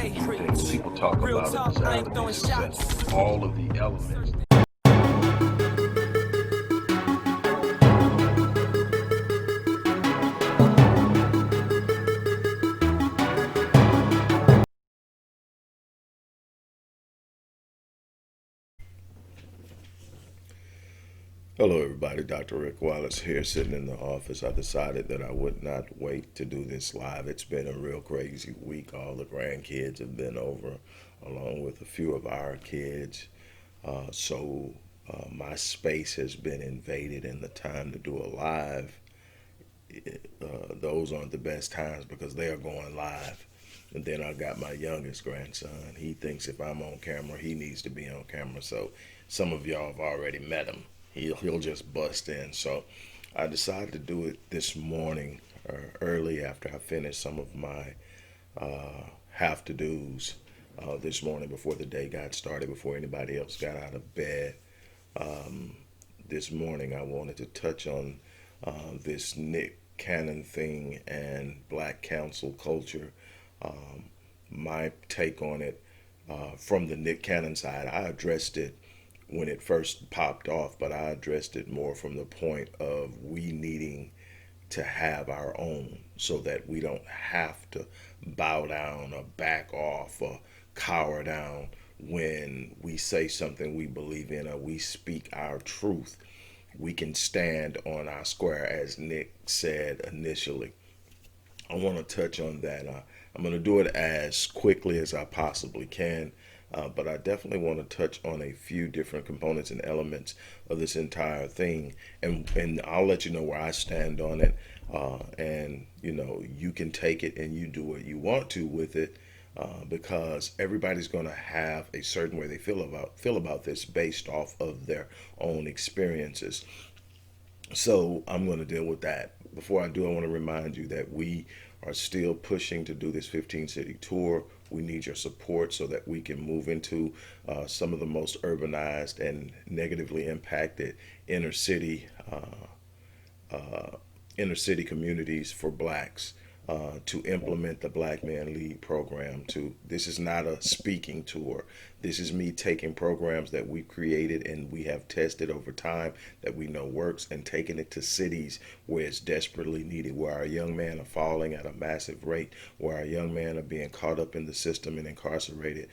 things people talk about in desirability of success, all of the elements. Hello, everybody. Dr. Rick Wallace here, sitting in the office. I decided that I would not wait to do this live. It's been a real crazy week. All the grandkids have been over, along with a few of our kids. My space has been invaded, and the time to do a live, those aren't the best times because they are going live. And then I got my youngest grandson. He thinks if I'm on camera, he needs to be on camera. So some of y'all have already met him. He'll just bust in. So I decided to do it this morning, early after I finished some of my have to dos this morning before the day got started, before anybody else got out of bed. This morning I wanted to touch on this Nick Cannon thing and black council culture. Um, my take on it from the Nick Cannon side, I addressed it when it first popped off, but I addressed it more from the point of we needing to have our own so that we don't have to bow down or back off or cower down when we say something we believe in or we speak our truth. We can stand on our square, as Nick said initially. I want to touch on that. I'm going to do it as quickly as I possibly can, but I definitely want to touch on a few different components and elements of this entire thing, and I'll let you know where I stand on it. And you can take it and you do what you want to with it, because everybody's going to have a certain way they feel about this based off of their own experiences. So I'm going to deal with that. Before I do, I want to remind you that we are still pushing to do this 15 city tour. We need your support so that we can move into some of the most urbanized and negatively impacted inner city inner city communities for blacks, to implement the Black Man Lead program. To This is not a speaking tour. This is me taking programs that we've created and we have tested over time that we know works, and taking it to cities where it's desperately needed, where our young men are falling at a massive rate, where our young men are being caught up in the system and incarcerated,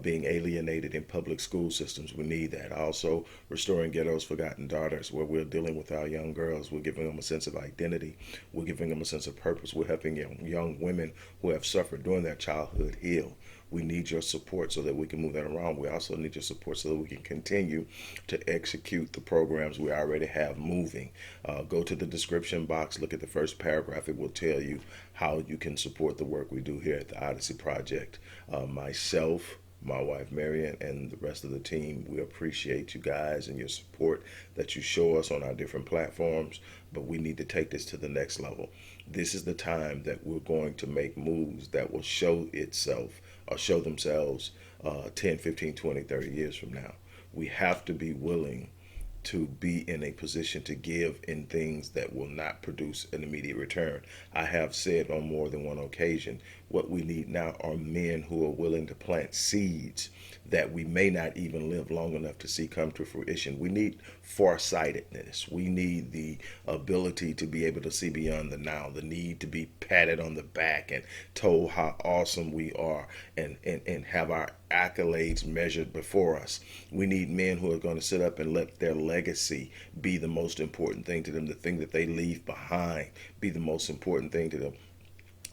being alienated in public school systems. We need that. Also, restoring Ghettos Forgotten Daughters, where we're dealing with our young girls. We're giving them a sense of identity. We're giving them a sense of purpose. We're helping young women who have suffered during their childhood heal. We need your support so that we can move that around. We also need your support so that we can continue to execute the programs we already have moving. Go to the description box, look at the first paragraph. It will tell you how you can support the work we do here at the Odyssey Project. Myself, my wife Marion, and the rest of the team, we appreciate you guys and your support that you show us on our different platforms, but we need to take this to the next level. This is the time that we're going to make moves that will show itself or show themselves 10, 15, 20, 30 years from now. We have to be willing to be in a position to give in things that will not produce an immediate return. I have said on more than one occasion, what we need now are men who are willing to plant seeds that we may not even live long enough to see come to fruition. We need farsightedness. We need the ability to be able to see beyond the now, the need to be patted on the back and told how awesome we are, and have our accolades measured before us. We need men who are going to sit up and let their legacy be the most important thing to them, the thing that they leave behind be the most important thing to them.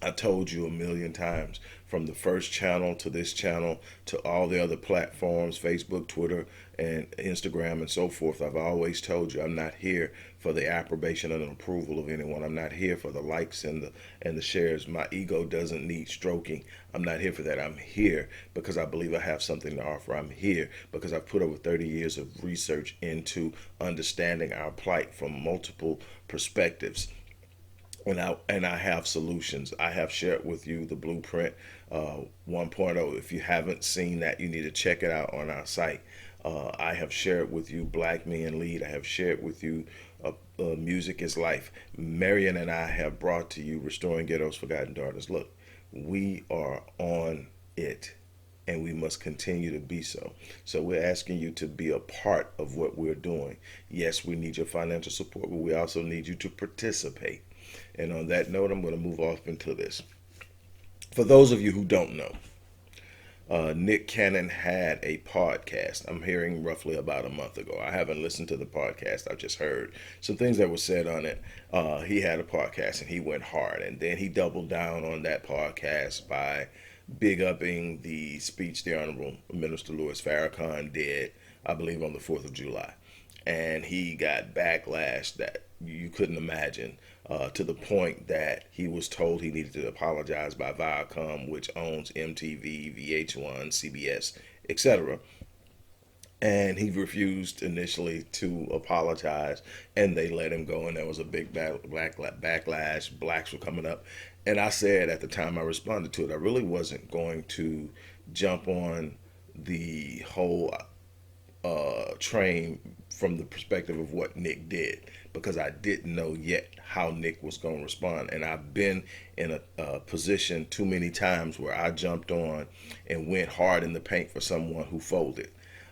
I told you a million times, from the first channel to this channel to all the other platforms, Facebook, Twitter, and Instagram, and so forth. I've always told you I'm not here for the approbation and approval of anyone. I'm not here for the likes and the shares. My ego doesn't need stroking. I'm not here for that. I'm here because I believe I have something to offer. I'm here because I've put over 30 years of research into understanding our plight from multiple perspectives, and I have solutions. I have shared with you the blueprint 1.0. If you haven't seen that, you need to check it out on our site. I have shared with you Black Men Lead. I have shared with you Music is Life. Marion and I have brought to you Restoring Ghettos Forgotten Daughters. Look, we are on it, and we must continue to be so. So we're asking you to be a part of what we're doing. Yes, we need your financial support, but we also need you to participate. And on that note, I'm going to move off into this. For those of you who don't know, Nick Cannon had a podcast. I'm hearing roughly about a month ago. I haven't listened to the podcast. I've just heard some things that were said on it. He had a podcast and he went hard. And then he doubled down on that podcast by big upping the speech the Honorable Minister Louis Farrakhan did, I believe, on the 4th of July. And he got backlash that you couldn't imagine, to the point that he was told he needed to apologize by Viacom, which owns MTV, VH1, CBS, etc. And he refused initially to apologize, and they let him go, and there was a big backlash. Blacks were coming up. And I said at the time I responded to it, I really wasn't going to jump on the whole train from the perspective of what Nick did, because I didn't know yet how Nick was going to respond. And I've been in a position too many times where I jumped on and went hard in the paint for someone who folded.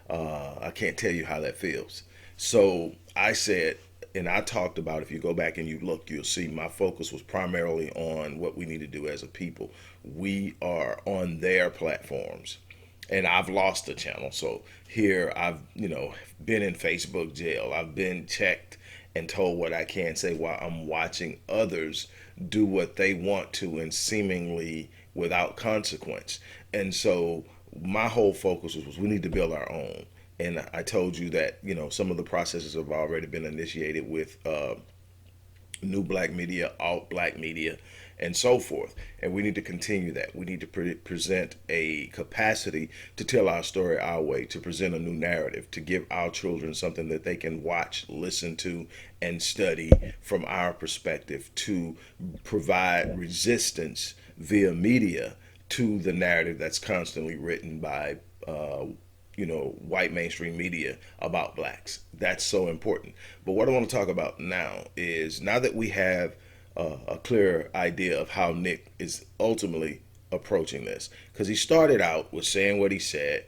I can't tell you how that feels. So I said, and I talked about, if you go back and you look, you'll see my focus was primarily on what we need to do as a people. We are on their platforms, and I've lost the channel. So here I've, been in Facebook jail. I've been checked and told what I can say while I'm watching others do what they want to, and seemingly without consequence. And so my whole focus was we need to build our own. And I told you that, some of the processes have already been initiated with new black media, alt black media, and so forth. And we need to continue that. We need to present a capacity to tell our story our way, to present a new narrative, to give our children something that they can watch, listen to, and study from our perspective, to provide resistance via media to the narrative that's constantly written by white mainstream media about blacks. That's so important. But what I want to talk about now is, now that we have a clear idea of how Nick is ultimately approaching this, because he started out with saying what he said,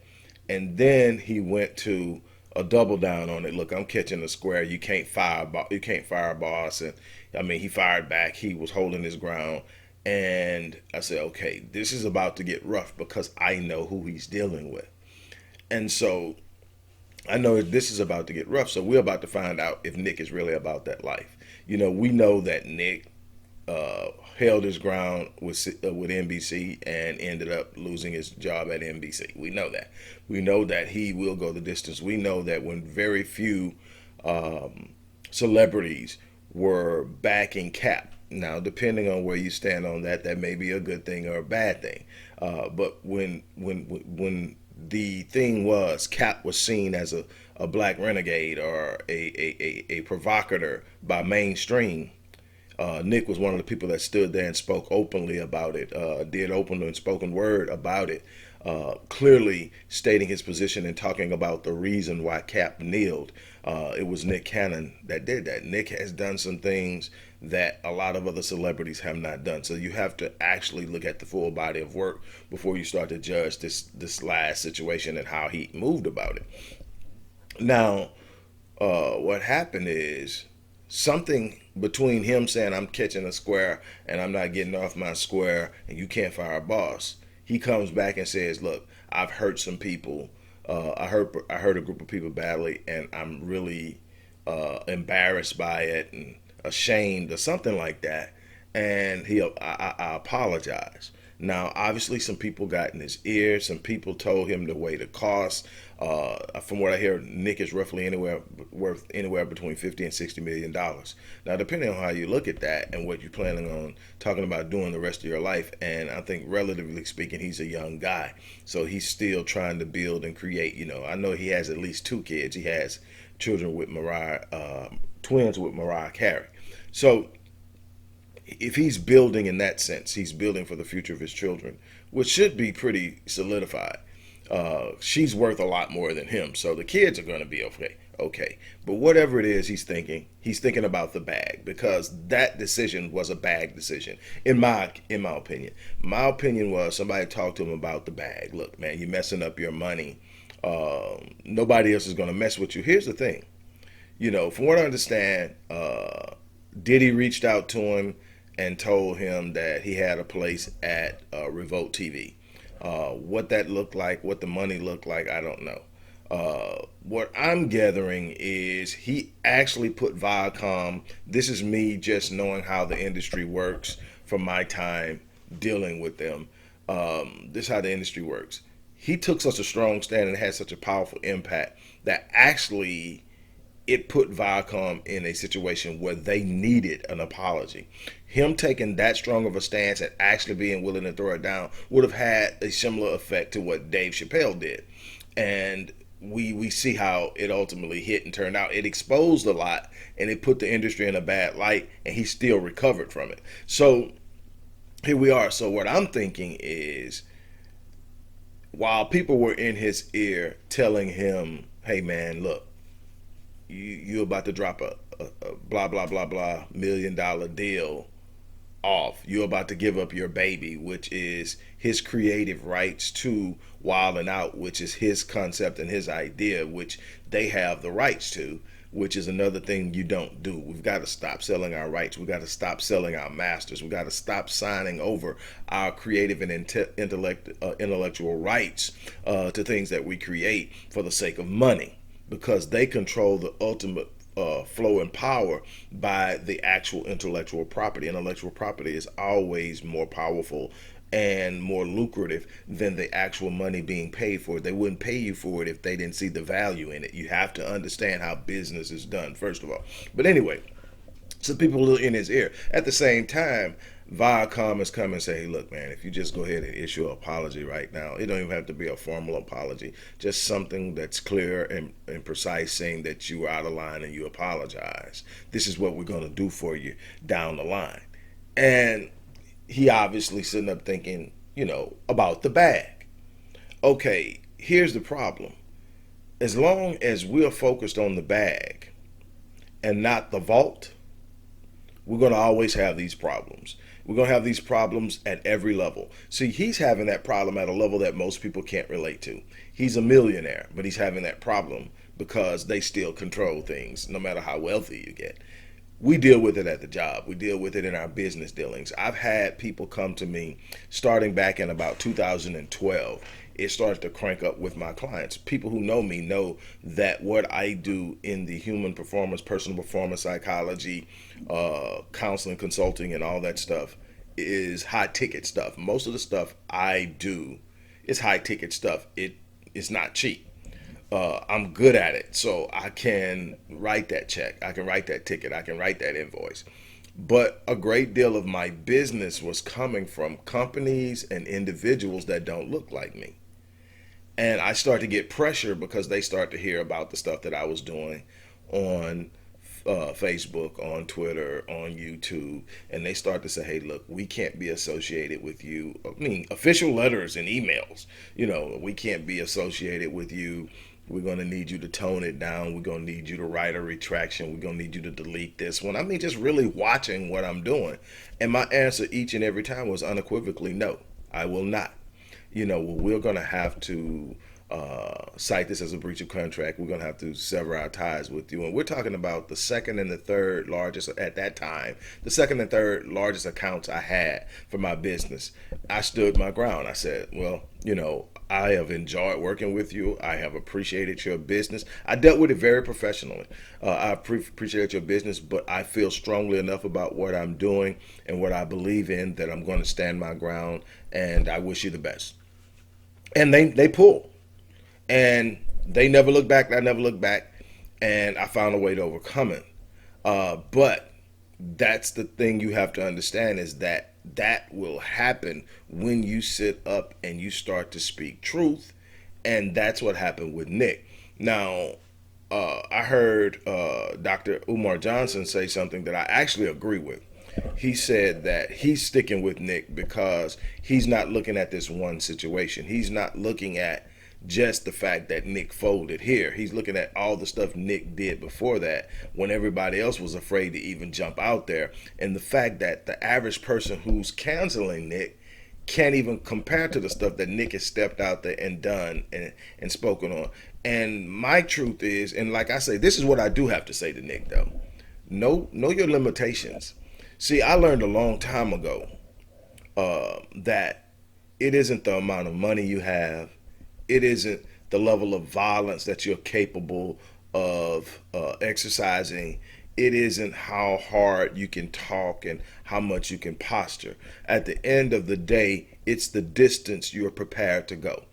and then he went to a double down on it. Look, I'm catching the square. You can't fire a boss. And I mean, he fired back. He was holding his ground. And I said, okay, this is about to get rough, because I know who he's dealing with. And so I know this is about to get rough. So we're about to find out if Nick is really about that life. We know that Nick held his ground with NBC and ended up losing his job at NBC. We know that. We know that he will go the distance. We know that when very few celebrities were backing Cap. Now, depending on where you stand on that, that may be a good thing or a bad thing. But when the thing was, Cap was seen as a black renegade or a provocateur by mainstream, Nick was one of the people that stood there and spoke openly about it, did open and spoken word about it, clearly stating his position and talking about the reason why Cap kneeled. It was Nick Cannon that did that. Nick has done some things that a lot of other celebrities have not done. So you have to actually look at the full body of work before you start to judge this last situation and how he moved about it. Now, what happened is something between him saying, I'm catching a square and I'm not getting off my square and you can't fire a boss. He comes back and says, look, I've hurt some people. I hurt a group of people badly, and I'm really embarrassed by it and ashamed or something like that. And I apologize. Now, obviously, some people got in his ear. Some people told him to weigh the cost. From what I hear, Nick is roughly worth anywhere between $50 and $60 million. Now, depending on how you look at that and what you're planning on talking about doing the rest of your life, and I think relatively speaking, he's a young guy, so he's still trying to build and create. I know he has at least 2 kids. He has children with twins with Mariah Carey. So if he's building in that sense, he's building for the future of his children, which should be pretty solidified. She's worth a lot more than him, so the kids are going to be okay. Okay, but whatever it is he's thinking about the bag, because that decision was a bag decision in my opinion. My opinion was somebody talked to him about the bag. Look, man, you're messing up your money. Nobody else is going to mess with you. Here's the thing, from what I understand, Diddy reached out to him and told him that he had a place at Revolt TV. What that looked like, what the money looked like, I don't know. What I'm gathering is he actually put Viacom. This is me just knowing how the industry works from my time dealing with them. This is how the industry works. He took such a strong stand and had such a powerful impact that actually it put Viacom in a situation where they needed an apology. Him taking that strong of a stance and actually being willing to throw it down would have had a similar effect to what Dave Chappelle did. And we see how it ultimately hit and turned out. It exposed a lot and it put the industry in a bad light, and he still recovered from it. So here we are. So what I'm thinking is, while people were in his ear telling him, hey man, look, you're about to drop a blah blah blah blah $1 million deal off. You're about to give up your baby, which is his creative rights to Wild and Out, which is his concept and his idea, which they have the rights to, which is another thing you don't do. We've got to stop selling our rights. We've got to stop selling our masters. We've got to stop signing over our creative and intellectual rights to things that we create for the sake of money, because they control the ultimate flow and power by the actual intellectual property. Intellectual property is always more powerful and more lucrative than the actual money being paid for it. They wouldn't pay you for it if they didn't see the value in it. You have to understand how business is done, first of all. But anyway, so people are in his ear. At the same time, Viacom has come and say, hey, look, man, if you just go ahead and issue an apology right now, it don't even have to be a formal apology, just something that's clear and precise, saying that you were out of line and you apologize. This is what we're going to do for you down the line. And he obviously sitting up thinking, about the bag. Okay, here's the problem. As long as we're focused on the bag and not the vault, we're going to always have these problems. We're going to have these problems at every level. See, he's having that problem at a level that most people can't relate to. He's a millionaire, but he's having that problem because they still control things, no matter how wealthy you get. We deal with it at the job. We deal with it in our business dealings. I've had people come to me starting back in about 2012. It started to crank up with my clients. People who know me know that what I do in the human performance, personal performance psychology, counseling, consulting, and all that stuff is high ticket stuff. Most of the stuff I do is high ticket stuff. It's not cheap. I'm good at it, so I can write that check. I can write that ticket. I can write that invoice. But a great deal of my business was coming from companies and individuals that don't look like me. And I start to get pressure because they start to hear about the stuff that I was doing on Facebook, on Twitter, on YouTube, and they start to say, hey, look, we can't be associated with you. I mean, official letters and emails, we can't be associated with you. We're going to need you to tone it down. We're going to need you to write a retraction. We're going to need you to delete this one. I mean, just really watching what I'm doing. And my answer each and every time was unequivocally, no, I will not. We're going to have to cite this as a breach of contract. We're going to have to sever our ties with you. And we're talking about the second and the third largest, at that time, the second and third largest accounts I had for my business. I stood my ground. I said, well, I have enjoyed working with you. I have appreciated your business. I dealt with it very professionally. I appreciate your business, but I feel strongly enough about what I'm doing and what I believe in that I'm going to stand my ground, and I wish you the best. And they pull. And they never look back. I never looked back. And I found a way to overcome it. But that's the thing you have to understand, is that will happen when you sit up and you start to speak truth. And that's what happened with Nick. Now, I heard Dr. Umar Johnson say something that I actually agree with. He said that he's sticking with Nick because he's not looking at this one situation. He's not looking at just the fact that Nick folded here. He's looking at all the stuff Nick did before that when everybody else was afraid to even jump out there. And the fact that the average person who's canceling Nick can't even compare to the stuff that Nick has stepped out there and done and spoken on. And my truth is, and like I say, this is what I do have to say to Nick though. Know your limitations. See, I learned a long time ago that it isn't the amount of money you have, it isn't the level of violence that you're capable of exercising. It isn't how hard you can talk and how much you can posture. At the end of the day, it's the distance you're prepared to go.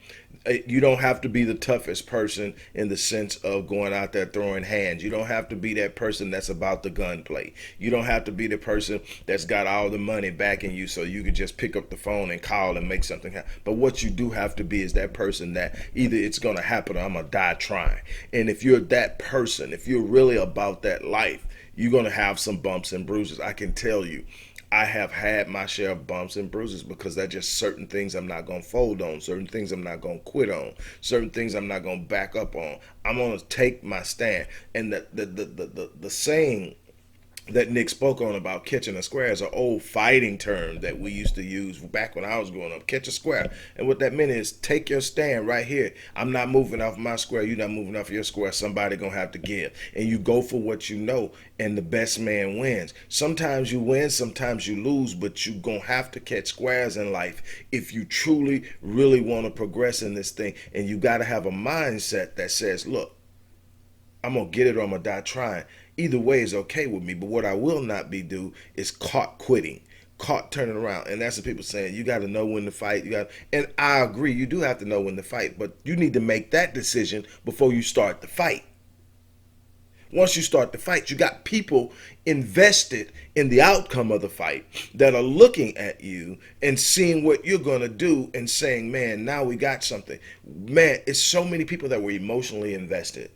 You don't have to be the toughest person in the sense of going out there throwing hands. You don't have to be that person that's about the gunplay. You don't have to be the person that's got all the money backing you so you could just pick up the phone and call and make something happen. But what you do have to be is that person that either it's going to happen or I'm going to die trying. And if you're that person, if you're really about that life, you're going to have some bumps and bruises. I can tell you. I have had my share of bumps and bruises because there's just certain things I'm not going to fold on, certain things I'm not going to quit on, certain things I'm not going to back up on. I'm going to take my stand. And the saying that Nick spoke on about catching a square is an old fighting term that we used to use back when I was growing up. Catch a square. And what that meant is take your stand right here. I'm not moving off my square. You're not moving off your square. Somebody going to have to give. And you go for what you know, and the best man wins. Sometimes you win, sometimes you lose, but you're going to have to catch squares in life if you truly, really want to progress in this thing. And you got to have a mindset that says, look, I'm going to get it or I'm going to die trying. Either way is okay with me, but what I will not be do is caught quitting, caught turning around. And that's what people saying. You got to know when to fight. And I agree, you do have to know when to fight, but you need to make that decision before you start the fight. Once you start the fight, you got people invested in the outcome of the fight that are looking at you and seeing what you're going to do and saying, man, now we got something. Man, it's so many people that were emotionally invested.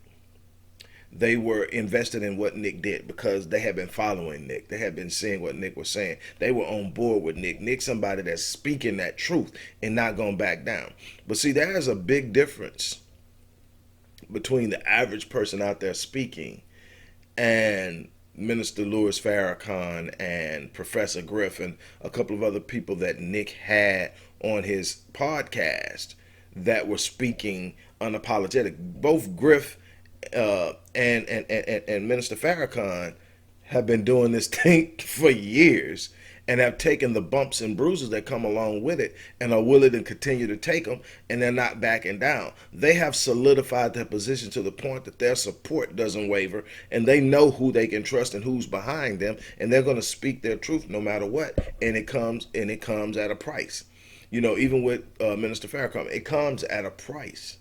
They were invested in what Nick did because they had been following Nick. They had been seeing what Nick was saying. They were on board with Nick. Nick's somebody that's speaking that truth and not going back down. But see, there's a big difference between the average person out there speaking and Minister Louis Farrakhan and Professor Griff and a couple of other people that Nick had on his podcast that were speaking unapologetic. Both Griff and Minister Farrakhan have been doing this thing for years and have taken the bumps and bruises that come along with it and are willing to continue to take them, and they're not backing down. They have solidified their position to the point that their support doesn't waver, and they know who they can trust and who's behind them, and they're going to speak their truth no matter what, and it comes at a price. You know, even with Minister Farrakhan, it comes at a price.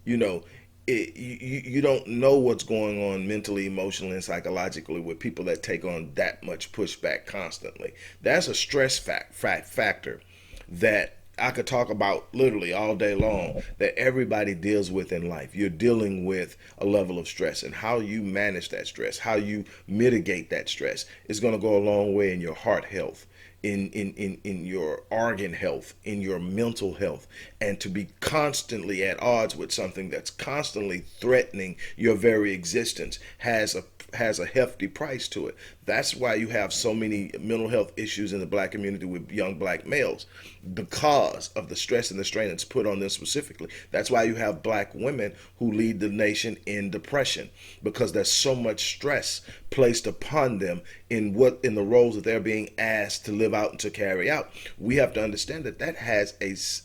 You know, you don't know what's going on mentally, emotionally, and psychologically with people that take on that much pushback constantly. That's a stress factor that I could talk about literally all day long that everybody deals with in life. You're dealing with a level of stress, and how you manage that stress, how you mitigate that stress is going to go a long way in your heart health, in your organ health, in your mental health. And to be constantly at odds with something that's constantly threatening your very existence has a hefty price to it. That's why you have so many mental health issues in the black community with young black males, because of the stress and the strain that's put on them specifically. That's why you have black women who lead the nation in depression, because there's so much stress placed upon them in the roles that they're being asked to live out and to carry out. We have to understand that has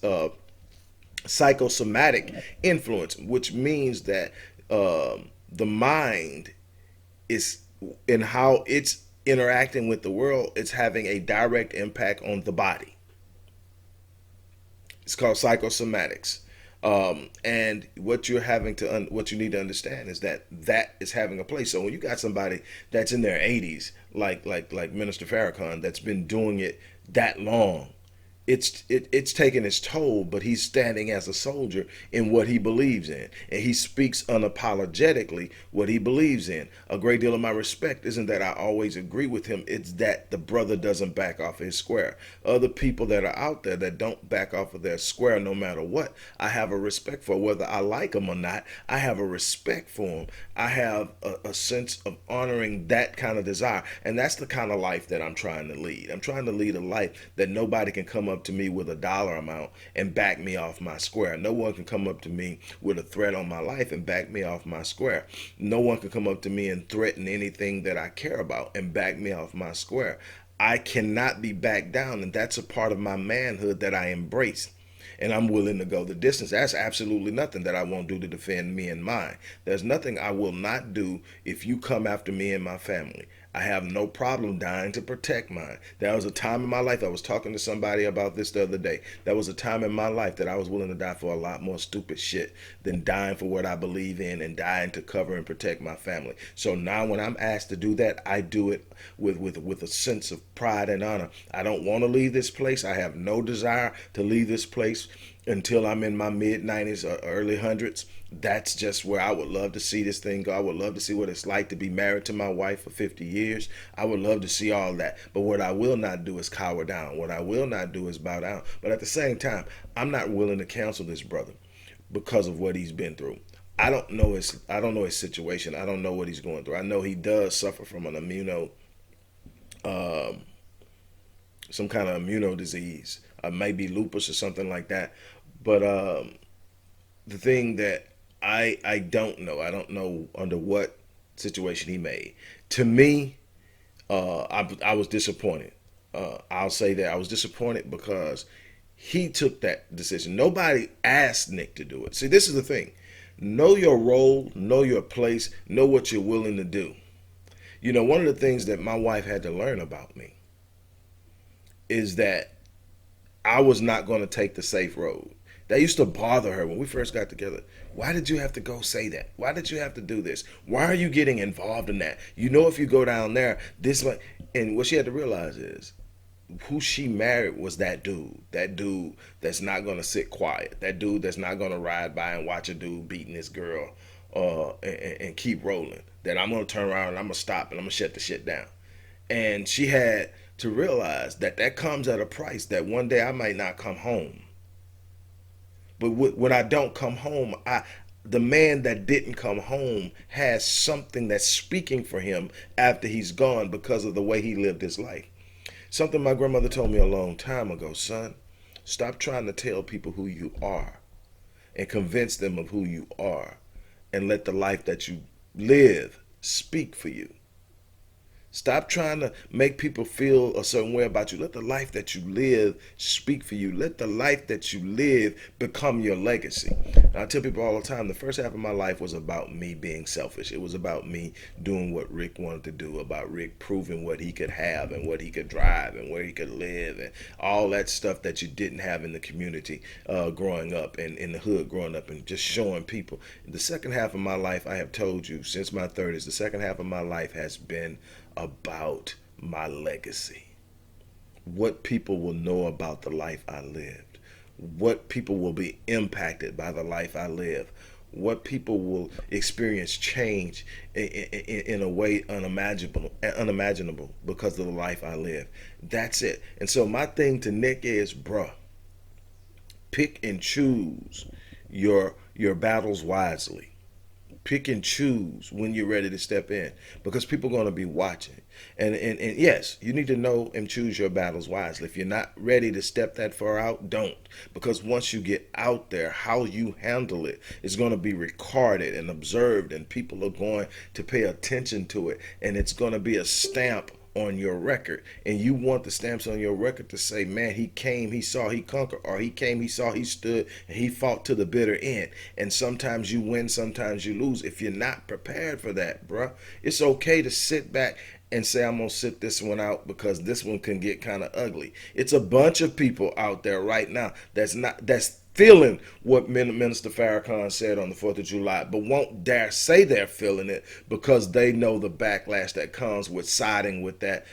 a psychosomatic influence, which means that the mind is, in how it's interacting with the world, it's having a direct impact on the body. It's called psychosomatics. And what you need to understand is that is having a place. So when you got somebody that's in their 80s, like Minister Farrakhan, that's been doing it that long, it's taking its toll, but he's standing as a soldier in what he believes in, and he speaks unapologetically what he believes in. A great deal of my respect isn't that I always agree with him, it's that the brother doesn't back off his square. Other people that are out there that don't back off of their square no matter what, I have a respect for. Whether I like them or not, I have a respect for them. I have a sense of honoring that kind of desire, and that's the kind of life that I'm trying to lead. I'm trying to lead a life that nobody can come up to me with a dollar amount and back me off my square. No one can come up to me with a threat on my life and back me off my square. No one can come up to me and threaten anything that I care about and back me off my square. I cannot be backed down, and that's a part of my manhood that I embrace. And I'm willing to go the distance. That's absolutely nothing that I won't do to defend me and mine. There's nothing I will not do if you come after me and my family. I have no problem dying to protect mine. There was a time in my life, I was talking to somebody about this the other day. There was a time in my life that I was willing to die for a lot more stupid shit than dying for what I believe in and dying to cover and protect my family. So now when I'm asked to do that, I do it with a sense of pride and honor. I don't want to leave this place. I have no desire to leave this place until I'm in my mid 90s or early hundreds. That's just where I would love to see this thing go. I would love to see what it's like to be married to my wife for 50 years. I would love to see all that. But what I will not do is cower down. What I will not do is bow down. But at the same time, I'm not willing to cancel this brother because of what he's been through. I don't know his situation. I don't know what he's going through. I know he does suffer from an some kind of immuno disease. Maybe lupus or something like that. But the thing that I don't know. I don't know under what situation he made. To me, I was disappointed. I'll say that I was disappointed because he took that decision. Nobody asked Nick to do it. See, this is the thing. Know your role, know your place, know what you're willing to do. You know, one of the things that my wife had to learn about me is that I was not going to take the safe road. That used to bother her when we first got together. Why did you have to go say that? Why did you have to do this? Why are you getting involved in that? You know, if you go down there, this might. And what she had to realize is who she married was that dude. That dude that's not going to sit quiet. That dude that's not going to ride by and watch a dude beating this girl and keep rolling. That I'm going to turn around and I'm going to stop and I'm going to shut the shit down. And she had to realize that that comes at a price, that one day I might not come home. But when I don't come home, the man that didn't come home has something that's speaking for him after he's gone because of the way he lived his life. Something my grandmother told me a long time ago: son, stop trying to tell people who you are and convince them of who you are, and let the life that you live speak for you. Stop trying to make people feel a certain way about you. Let the life that you live speak for you. Let the life that you live become your legacy. And I tell people all the time, the first half of my life was about me being selfish. It was about me doing what Rick wanted to do, about Rick proving what he could have and what he could drive and where he could live and all that stuff that you didn't have in the community growing up and in the hood growing up, and just showing people. The second half of my life, I have told you, since my 30s, the second half of my life has been about my legacy. What people will know about the life I lived. What people will be impacted by the life I live. What people will experience change in a way unimaginable because of the life I live. That's it. And so my thing to Nick is, bruh, pick and choose your battles wisely. Pick and choose when you're ready to step in, because people are going to be watching. And yes, you need to know and choose your battles wisely. If you're not ready to step that far out, don't. Because once you get out there, how you handle it is going to be recorded and observed, and people are going to pay attention to it, and it's going to be a stamp on your record. And you want the stamps on your record to say, man, he came, he saw, he conquered, or he came, he saw, he stood, and he fought to the bitter end. And sometimes you win, sometimes you lose. If you're not prepared for that, bruh, it's okay to sit back and say, I'm gonna sit this one out because this one can get kind of ugly. It's a bunch of people out there right now that's feeling what Minister Farrakhan said on the 4th of July, but won't dare say they're feeling it because they know the backlash that comes with siding with that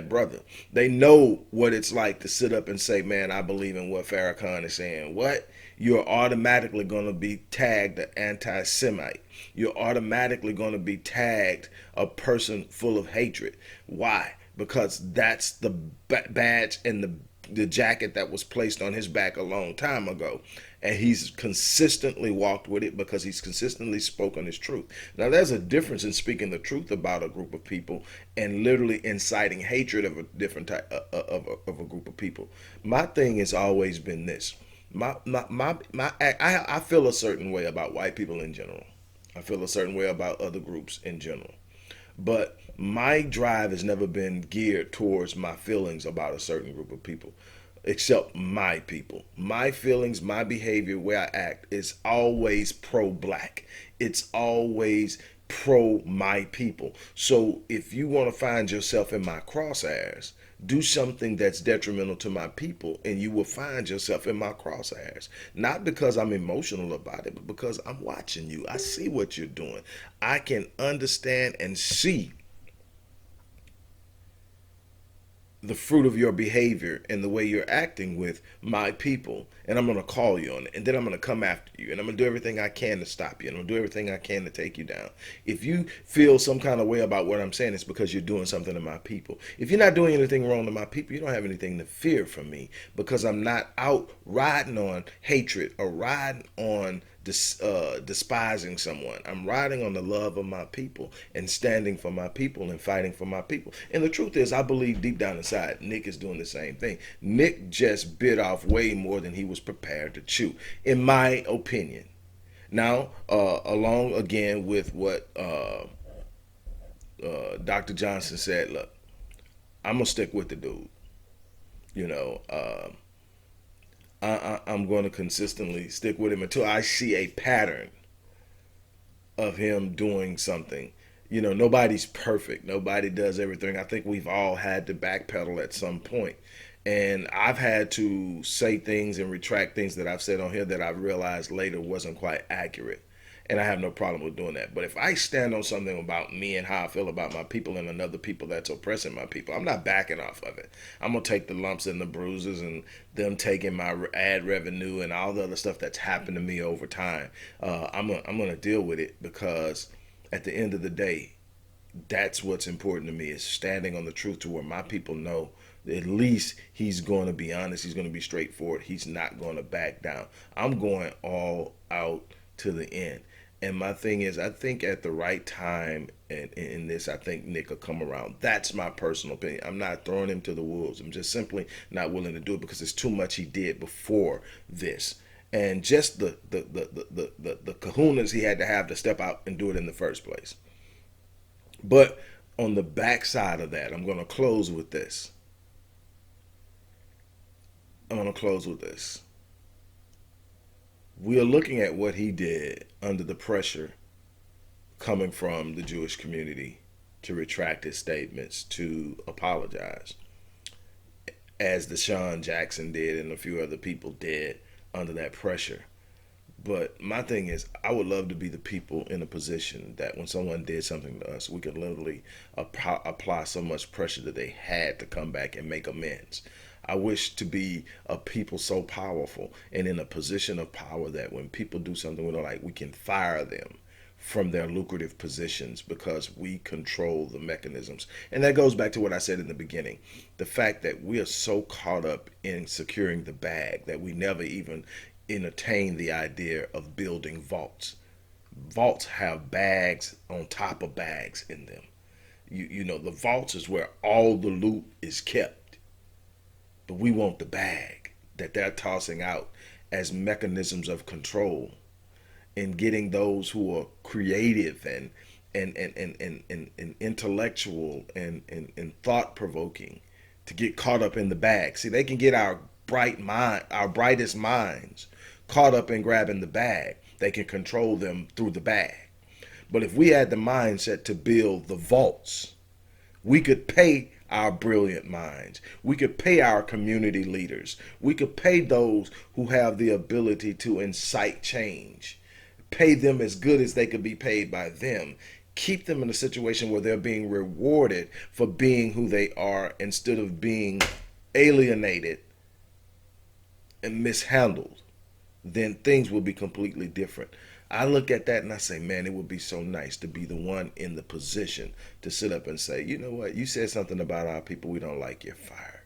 brother. They know what it's like to sit up and say, man, I believe in what Farrakhan is saying. What? You're automatically going to be tagged an anti-Semite. You're automatically going to be tagged a person full of hatred. Why? Because that's the badge and the jacket that was placed on his back a long time ago. And he's consistently walked with it because he's consistently spoken his truth. Now, there's a difference in speaking the truth about a group of people and literally inciting hatred of a different type of a group of people. My thing has always been this. I feel a certain way about white people in general. I feel a certain way about other groups in general. But my drive has never been geared towards my feelings about a certain group of people, except my people. My feelings, my behavior, where I act is always pro-black. It's always pro my people. So if you want to find yourself in my crosshairs, do something that's detrimental to my people and you will find yourself in my crosshairs. Not because I'm emotional about it, but because I'm watching you. I see what you're doing. I can understand and see the fruit of your behavior and the way you're acting with my people, and I'm going to call you on it, and then I'm going to come after you, and I'm going to do everything I can to stop you, and I'm going to do everything I can to take you down. If you feel some kind of way about what I'm saying, it's because you're doing something to my people. If you're not doing anything wrong to my people, you don't have anything to fear from me, because I'm not out riding on hatred or riding on despising someone. I'm riding on the love of my people and standing for my people and fighting for my people. And the truth is, I believe deep down inside, Nick is doing the same thing. Nick just bit off way more than he was prepared to chew, in my opinion. Now, along again with what Dr. Johnson said, look, I'm going to stick with the dude. You know, I'm going to consistently stick with him until I see a pattern of him doing something. You know, nobody's perfect. Nobody does everything. I think we've all had to backpedal at some point. And I've had to say things and retract things that I've said on here that I realized later wasn't quite accurate. And I have no problem with doing that. But if I stand on something about me and how I feel about my people and another people that's oppressing my people, I'm not backing off of it. I'm going to take the lumps and the bruises and them taking my ad revenue and all the other stuff that's happened to me over time. I'm going to deal with it because at the end of the day, that's what's important to me, is standing on the truth to where my people know at least he's going to be honest. He's going to be straightforward. He's not going to back down. I'm going all out to the end. And my thing is, I think at the right time and in this, I think Nick will come around. That's my personal opinion. I'm not throwing him to the wolves. I'm just simply not willing to do it because there's too much he did before this. And just the kahunas he had to have to step out and do it in the first place. But on the backside of that, I'm going to close with this. We are looking at what he did under the pressure coming from the Jewish community to retract his statements, to apologize, as Deshaun Jackson did and a few other people did under that pressure. But my thing is, I would love to be the people in a position that when someone did something to us, we could literally apply so much pressure that they had to come back and make amends. I wish to be a people so powerful and in a position of power that when people do something we don't like, we can fire them from their lucrative positions because we control the mechanisms. And that goes back to what I said in the beginning. The fact that we are so caught up in securing the bag that we never even entertain the idea of building vaults. Vaults have bags on top of bags in them. You know, the vaults is where all the loot is kept. But we want the bag that they're tossing out as mechanisms of control and getting those who are creative and intellectual and thought provoking to get caught up in the bag. See, they can get our brightest minds caught up in grabbing the bag. They can control them through the bag. But if we had the mindset to build the vaults, we could pay our brilliant minds. We could pay our community leaders. We could pay those who have the ability to incite change. Pay them as good as they could be paid by them. Keep them in a situation where they're being rewarded for being who they are instead of being alienated and mishandled. Then things will be completely different. I look at that and I say, man, it would be so nice to be the one in the position to sit up and say, you know what, you said something about our people we don't like, you're fired.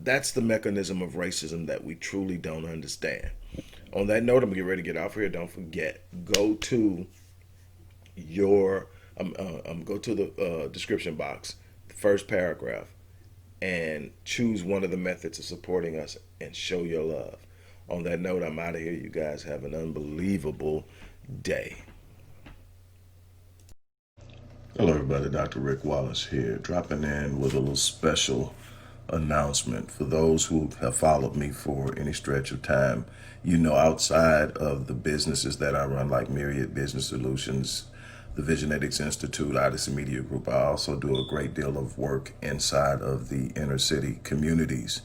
That's the mechanism of racism that we truly don't understand. On that note, I'm gonna get ready to get off here. Don't forget, go to your go to the description box, the first paragraph, and choose one of the methods of supporting us and show your love. On that note, I'm out of here. You guys have an unbelievable day. Hello, everybody. Dr. Rick Wallace here, dropping in with a little special announcement. For those who have followed me for any stretch of time, you know, outside of the businesses that I run, like Myriad Business Solutions, the Visionetics Institute, Odyssey Media Group, I also do a great deal of work inside of the inner city communities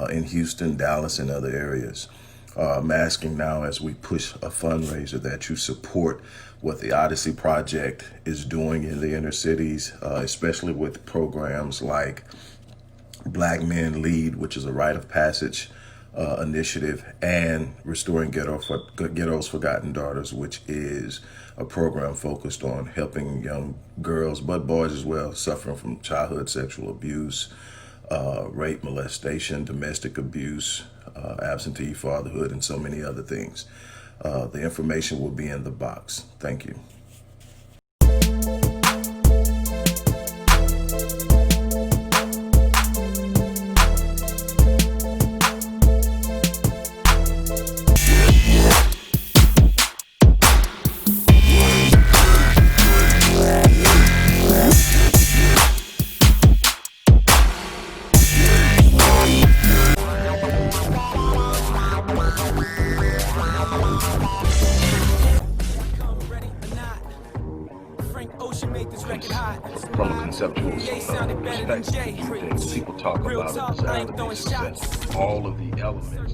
in Houston, Dallas, and other areas. I'm asking now, as we push a fundraiser, that you support what the Odyssey Project is doing in the inner cities, especially with programs like Black Men Lead, which is a rite of passage initiative, and Restoring Ghettos Forgotten Daughters, which is a program focused on helping young girls, but boys as well, suffering from childhood sexual abuse, rape, molestation, domestic abuse, absentee fatherhood, and so many other things. The information will be in the box. Thank you. From a conceptual perspective, things people talk about it as all of the elements